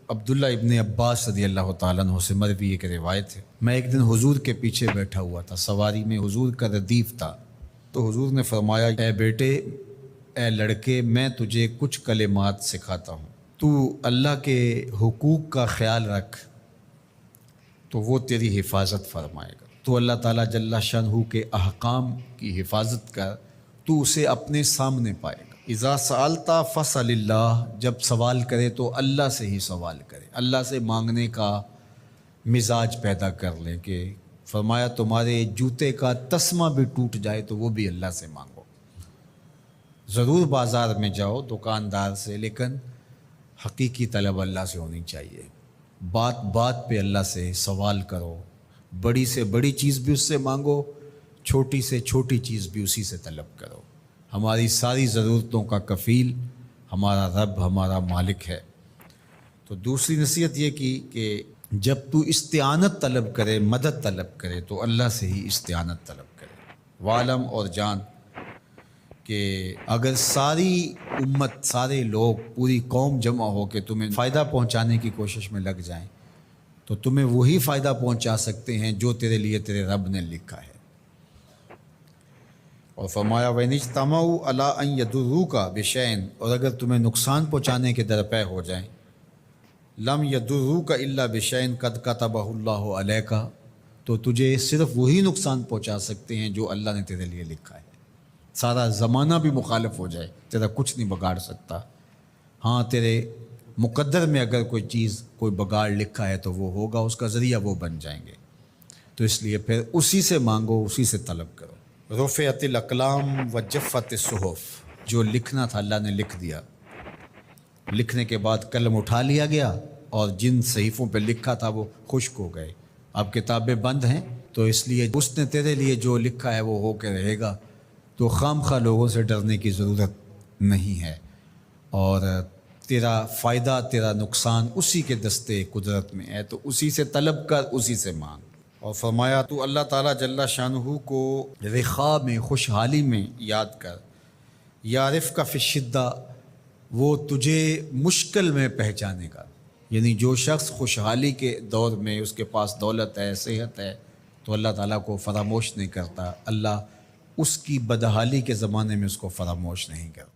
عبداللہ ابن عباس رضی اللہ تعالیٰ عنہ سے مروی ایک روایت ہے، میں ایک دن حضور کے پیچھے بیٹھا ہوا تھا، سواری میں حضور کا ردیف تھا، تو حضور نے فرمایا اے بیٹے، اے لڑکے، میں تجھے کچھ کلمات سکھاتا ہوں، تو اللہ کے حقوق کا خیال رکھ تو وہ تیری حفاظت فرمائے گا، تو اللہ تعالیٰ جل شانہ کے احکام کی حفاظت کر تو اسے اپنے سامنے پائے گا۔ اذا سألت فاسأل اللہ، جب سوال کرے تو اللہ سے ہی سوال کرے، اللہ سے مانگنے کا مزاج پیدا کر لیں کہ فرمایا تمہارے جوتے کا تسمہ بھی ٹوٹ جائے تو وہ بھی اللہ سے مانگو، ضرور بازار میں جاؤ دکاندار سے، لیکن حقیقی طلب اللہ سے ہونی چاہیے، بات بات پہ اللہ سے سوال کرو، بڑی سے بڑی چیز بھی اس سے مانگو، چھوٹی سے چھوٹی چیز بھی اسی سے طلب کرو۔ ہماری ساری ضرورتوں کا کفیل ہمارا رب، ہمارا مالک ہے۔ تو دوسری نصیحت یہ کی کہ جب تو استعانت طلب کرے، مدد طلب کرے تو اللہ سے ہی استعانت طلب کرے۔ وعلم، اور جان کہ اگر ساری امت، سارے لوگ، پوری قوم جمع ہو کے تمہیں فائدہ پہنچانے کی کوشش میں لگ جائیں تو تمہیں وہی فائدہ پہنچا سکتے ہیں جو تیرے لیے تیرے رب نے لکھا ہے۔ اور فرمایا وَإِنِ اجْتَمَعُوا عَلَىٰ أَن يَضُرُّوكَ بِشَيْءٍ، اور اگر تمہیں نقصان پہنچانے کے درپے ہو جائیں، لَمْ يَضُرُّوكَ إِلَّا بِشَيْءٍ قَدْ كَتَبَهُ اللَّهُ عَلَيْكَ، تو تجھے صرف وہی نقصان پہنچا سکتے ہیں جو اللہ نے تیرے لیے لکھا ہے۔ سارا زمانہ بھی مخالف ہو جائے تیرا کچھ نہیں بگاڑ سکتا، ہاں تیرے مقدر میں اگر کوئی چیز، کوئی بگاڑ لکھا ہے تو وہ ہوگا، اس کا ذریعہ وہ بن جائیں گے، تو اس لیے پھر اسی سے مانگو، اسی سے طلب کرو۔ رفعت الاقلام وجفت الصحف، جو لکھنا تھا اللہ نے لکھ دیا، لکھنے کے بعد قلم اٹھا لیا گیا اور جن صحیفوں پہ لکھا تھا وہ خشک ہو گئے، اب کتابیں بند ہیں، تو اس لیے اس نے تیرے لیے جو لکھا ہے وہ ہو کے رہے گا، تو خام خواہ لوگوں سے ڈرنے کی ضرورت نہیں ہے، اور تیرا فائدہ تیرا نقصان اسی کے دستے قدرت میں ہے، تو اسی سے طلب کر، اسی سے مانگ۔ اور فرمایا تو اللہ تعالیٰ جل شانہ کو رخاء میں، خوشحالی میں یاد کر، یعرفک فی الشدہ، وہ تجھے مشکل میں پہچانے گا، یعنی جو شخص خوشحالی کے دور میں اس کے پاس دولت ہے، صحت ہے، تو اللہ تعالیٰ کو فراموش نہیں کرتا، اللہ اس کی بدحالی کے زمانے میں اس کو فراموش نہیں کرتا۔